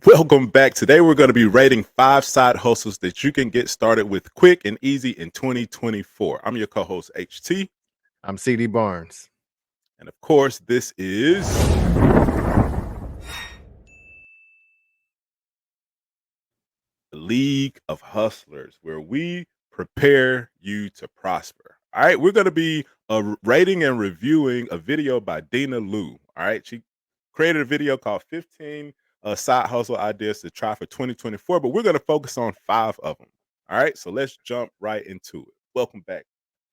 Welcome back. Today we're going to be rating 5 side hustles that you can get started with quick and easy in 2024. I'm your co-host HT, I'm CD Barnes. and of course, this is the League of Hustlers, where we prepare you to prosper. All right, we're going to be rating and reviewing a video by Dina Liu. All right, she created a video called 15 side hustle ideas to try for 2024, but we're going to focus on 5 of them. All right, so let's jump right into it. Welcome back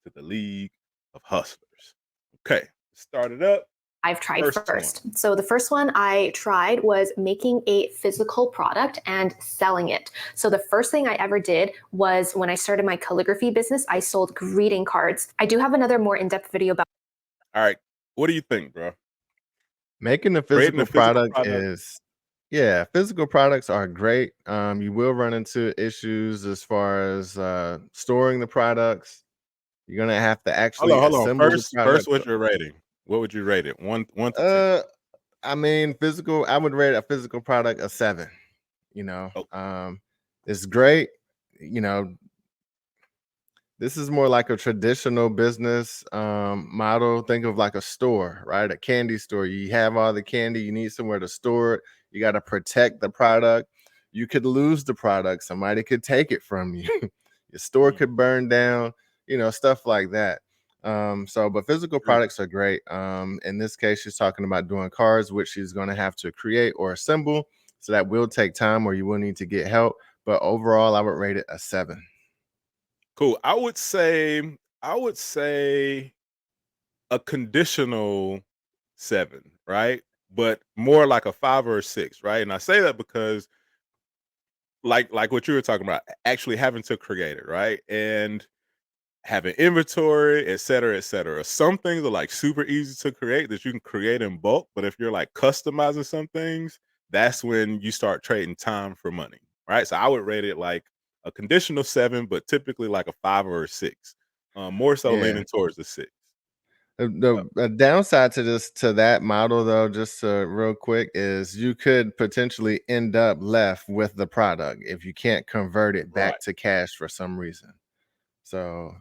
to the League of Hustlers. Okay, start it up. I've tried first. So the first one I tried was making a physical product and selling it. So the first thing I ever did was when I started my calligraphy business, I sold greeting cards. I do have another more in-depth video about. All right, what do you think, bro? Making a Creating physical a physical product product. physical products are great. You will run into issues as far as storing the products. You're gonna have to Hold actually on, hold on. assemble the First, product. what's your rating? What would you rate it? One to 10. I mean, I would rate a physical product a 7. Oh, It's great. You know, this is more like a traditional business model. Think of like a store, right? A candy store. You have all the candy, you need somewhere to store it. You got to protect the product. You could lose the product. Somebody could take it from you. Your store could burn down, stuff like that. But physical true. products are great. In this case, she's talking about doing cards, which she's going to have to create or assemble. So that will take time, or you will need to get help. But overall, I would rate it a 7. Cool. I would say a conditional 7, right? But more like a 5 or a 6, right? And I say that because like what you were talking about, actually having to create it, right? And having inventory, et cetera, et cetera. Some things are like super easy to create that you can create in bulk, but if you're like customizing some things, that's when you start trading time for money, right? So I would rate it like a conditional 7, but typically like a 5 or a 6. More so Yeah. leaning towards the 6. The downside to that model, though, just real quick, is you could potentially end up left with the product if you can't convert it Right. back to cash for some reason. So,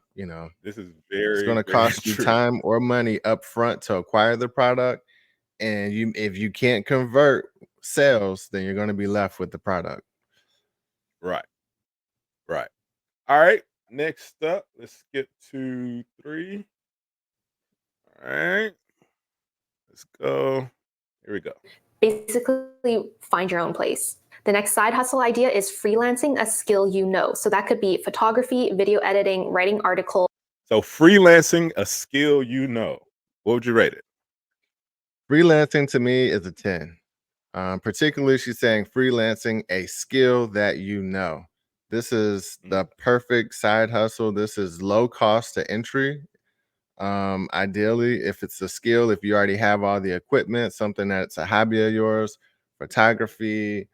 This is it's going very, to very cost you true. time or money up front to acquire the product. And if you can't convert sales, then you're going to be left with the product. Right. Right. All right. Next up, let's skip to 3. All right. Let's go. Here we go. Basically, find your own place. The next side hustle idea is freelancing a skill you know. So that could be photography, video editing, writing articles. So freelancing a skill you know. What would you rate it? Freelancing to me is a 10. Particularly, she's saying freelancing a skill that you know. This is the perfect side hustle. This is low cost to entry. Ideally, if it's a skill, if you already have all the equipment, something that's a hobby of yours, photography,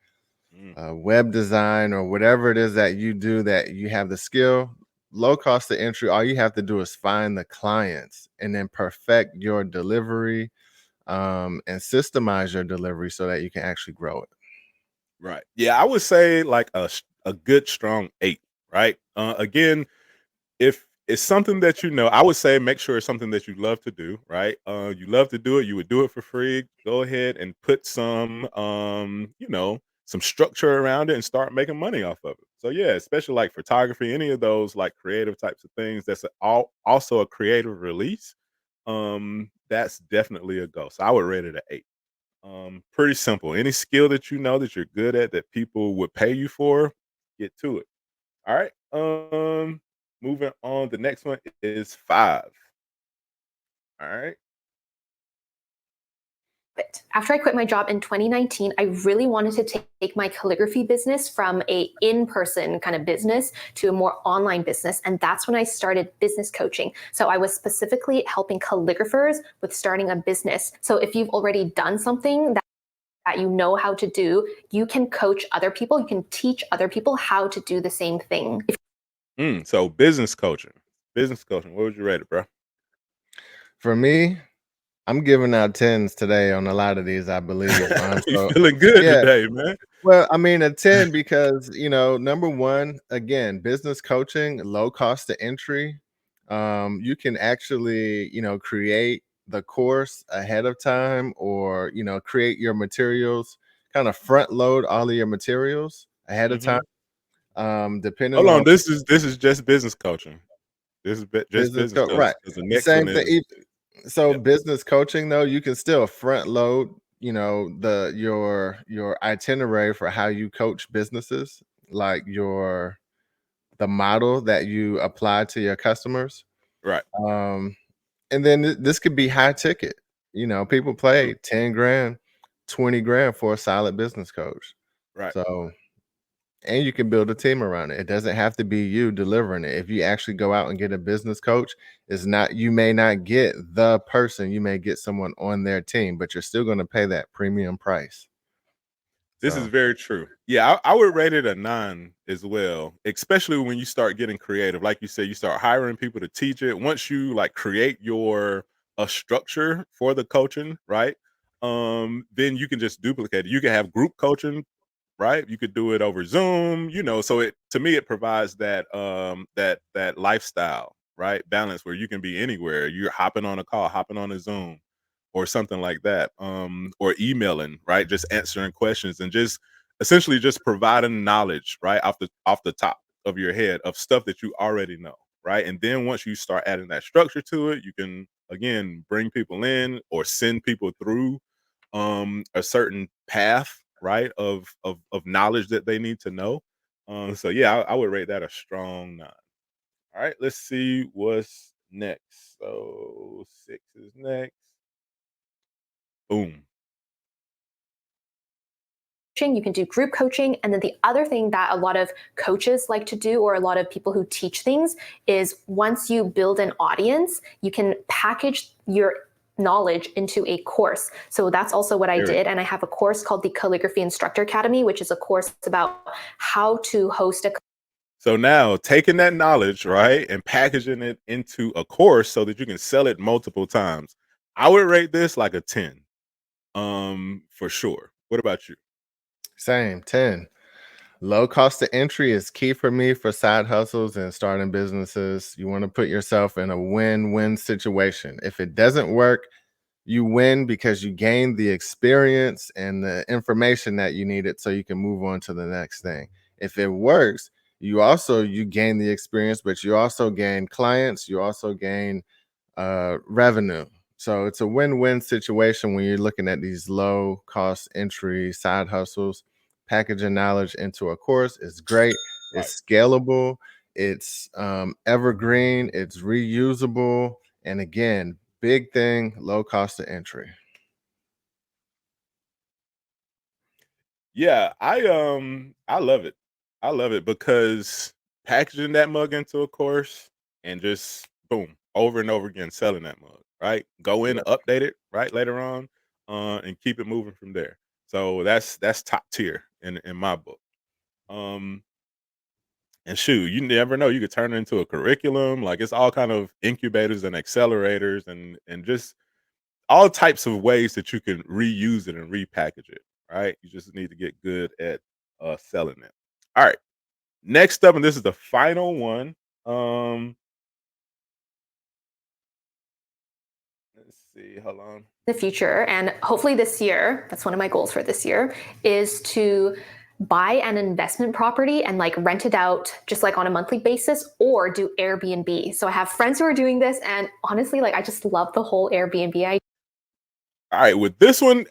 web design, or whatever it is that you do that you have the skill, low cost to entry. All you have to do is find the clients and then perfect your delivery and systemize your delivery so that you can actually grow it. Right. Yeah, I would say like a good strong 8, right? Again, if it's something that you know, I would say make sure it's something that you love to do, right? You love to do it, you would do it for free. Go ahead and put some some structure around it and start making money off of it. So yeah, especially like photography, any of those like creative types of things, that's also a creative release. That's definitely a go. So I would rate it an 8. Pretty simple. Any skill that you know that you're good at that people would pay you for, get to it. All right. Moving on. The next one is 5. All right. After I quit my job in 2019, I really wanted to take my calligraphy business from a in-person kind of business to a more online business. And that's when I started business coaching. So I was specifically helping calligraphers with starting a business. So if you've already done something that you know how to do, you can coach other people. You can teach other people how to do the same thing. So business coaching. Business coaching. What would you rate it, bro? For me, I'm giving out 10s today on a lot of these, I believe. You So feeling good yeah, today, man. well, I mean, a 10 because, number one, again, business coaching, low cost to entry. You can actually, create the course ahead of time or, create your materials, kind of front load all of your materials ahead of time. Mhm. Depending Hold on on, this is just business coaching. This is just business business right. coach, 'cause the next one Same thing. is So yeah, business coaching though, you can still front load, the your itinerary for how you coach businesses, like the model that you apply to your customers. right, Um, and then this could be high ticket. People true, pay 10 grand, 20 grand for a solid business coach. right. So and you can build a team around it. It doesn't have to be you delivering it. If you actually go out and get a business coach, it's not you may not get the person, you may get someone on their team, but you're still going to pay that premium price. This is So, very true. Yeah, I would rate it a 9 as well, especially when you start getting creative. Like you said, you start hiring people to teach it. Once you like create your a structure for the coaching, right? Then you can just duplicate it. You can have group coaching, right? You could do it over Zoom, so it to me it provides that lifestyle, right? Balance where you can be anywhere. You're hopping on a call, hopping on a Zoom or something like that. Or emailing, right? Just answering questions and just essentially just providing knowledge, right? Off the top of your head of stuff that you already know, right? And then once you start adding that structure to it, you can again bring people in or send people through a certain path, right, of knowledge that they need to know. So yeah, I would rate that a strong 9. All right, let's see what's next. So 6 is next. Boom. You can do group coaching. And then the other thing that a lot of coaches like to do, or a lot of people who teach things, is once you build an audience, you can package your knowledge into a course. So that's also what I Very did. And I have a course called the Calligraphy Instructor Academy, which is a course about how to host a So now taking that knowledge, right, and packaging it into a course so that you can sell it multiple times. I would rate this like a 10. For sure. What about you? same 10. Low cost of entry is key for me for side hustles and starting businesses. You want to put yourself in a win-win situation. If it doesn't work, you win because you gain the experience and the information that you needed so you can move on to the next thing. If it works, you gain the experience, but you also gain clients, you also gain revenue. So it's a win-win situation when you're looking at these low cost entry side hustles. Packaging knowledge into a course is great. Right. It's scalable. It's evergreen. It's reusable. And again, big thing, low cost of entry. Yeah, I love it. I love it because packaging that mug into a course and just boom, over and over again selling that mug, right? Go in, Yeah. update it, right, later on, and keep it moving from there. So that's top tier in my book. Um, and shoot, you never know. You could turn it into a curriculum. Like it's all kind of incubators and accelerators and just all types of ways that you can reuse it and repackage it, right? You just need to get good at selling it. All right. Next up, and this is the final one. Um, let's see. Hold on. the future, and hopefully this year, that's one of my goals for this year, is to buy an investment property and like rent it out just like on a monthly basis, or do Airbnb. So I have friends who are doing this, and honestly, like I just love the whole Airbnb idea. All right, with this one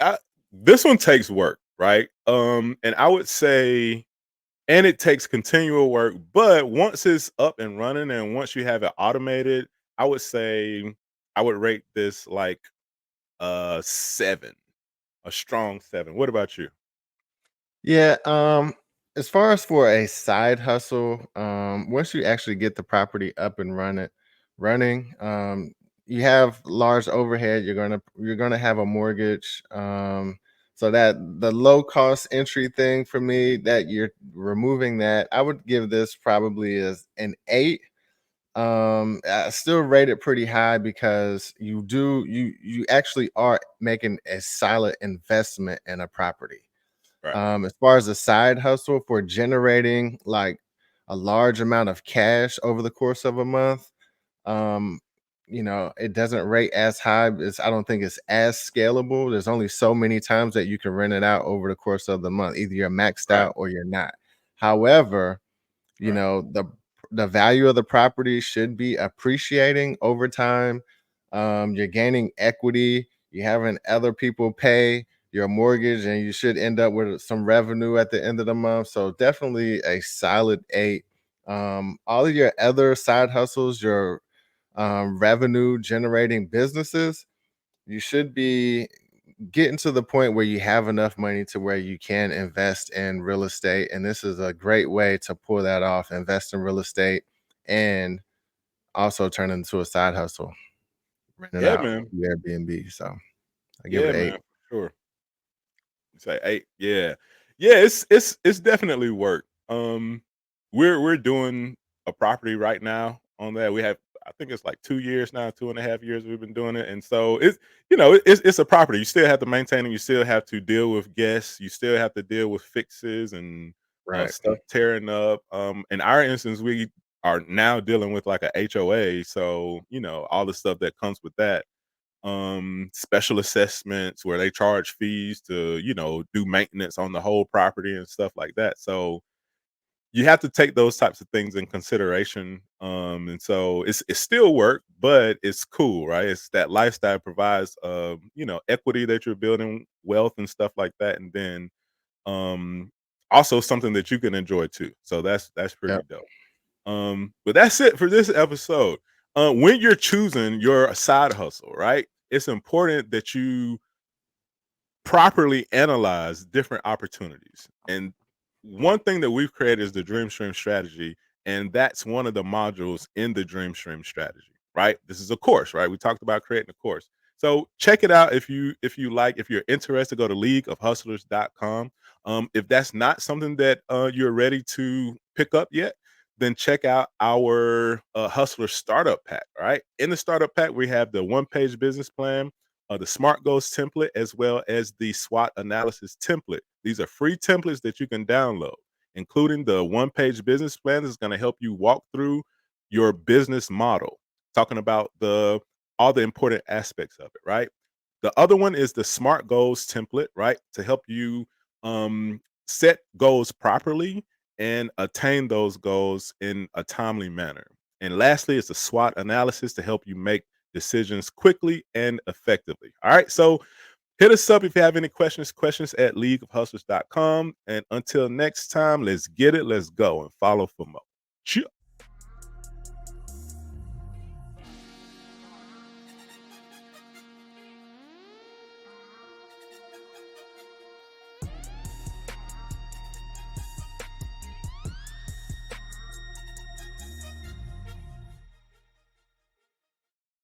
takes work, right? And I would say, and it takes continual work, but once it's up and running, and once you have it automated, I would say I would rate this like 7, a strong 7. What about you? Yeah, as far as for a side hustle, once you actually get the property up and running, you have large overhead. You're gonna have a mortgage. So that the low cost entry thing for me, that you're removing that, I would give this probably as an 8. I still rate it pretty high because you actually are making a solid investment in a property. Right. As far as a side hustle for generating like a large amount of cash over the course of a month, um, it doesn't rate as high. I don't think it's as scalable. There's only so many times that you can rent it out over the course of the month. Either you're maxed Right. out or you're not. However, Right. the value of the property should be appreciating over time. You're gaining equity. You're having other people pay your mortgage, and you should end up with some revenue at the end of the month. So definitely a solid 8. All of your other side hustles, your revenue generating businesses, you should be getting to the point where you have enough money to where you can invest in real estate. And this is a great way to pull that off, invest in real estate and also turn it into a side hustle, renting Yeah, out man. Airbnb. So I give Yeah, it man. 8. For sure. You say 8. Yeah. Yeah, it's definitely work. We're doing a property right now on that. We have, I think it's like 2 years now, 2.5 years we've been doing it. And so it's a property. You still have to maintain it. You still have to deal with guests. You still have to deal with fixes and Right. stuff tearing up. In our instance, we are now dealing with like a HOA. So, all the stuff that comes with that, special assessments where they charge fees to, do maintenance on the whole property and stuff like that. So you have to take those types of things in consideration. And so it's still work, but it's cool, right? It's that lifestyle provides equity that you're building, wealth and stuff like that. And then also something that you can enjoy too. So that's pretty Yep. dope. But that's it for this episode. When you're choosing your side hustle, right? It's important that you properly analyze different opportunities. And one thing that we've created is the Dream Stream strategy, and that's one of the modules in the Dream Stream strategy, right? This is a course, right? We talked about creating a course. So check it out if you're interested, go to leagueofhustlers.com. If that's not something that you're ready to pick up yet, then check out our Hustler Startup Pack, right? In the Startup Pack, we have the one-page business plan, the SMART Goals template, as well as the SWOT analysis template. These are free templates that you can download, including the one-page business plan that's going to help you walk through your business model, talking about all the important aspects of it, right? The other one is the SMART Goals template, right? To help you set goals properly and attain those goals in a timely manner. And lastly, it's a SWOT analysis to help you make decisions quickly and effectively. All right. So hit us up if you have any questions at leagueofhustlers.com. And until next time, let's get it, let's go, and follow for more. Cheers.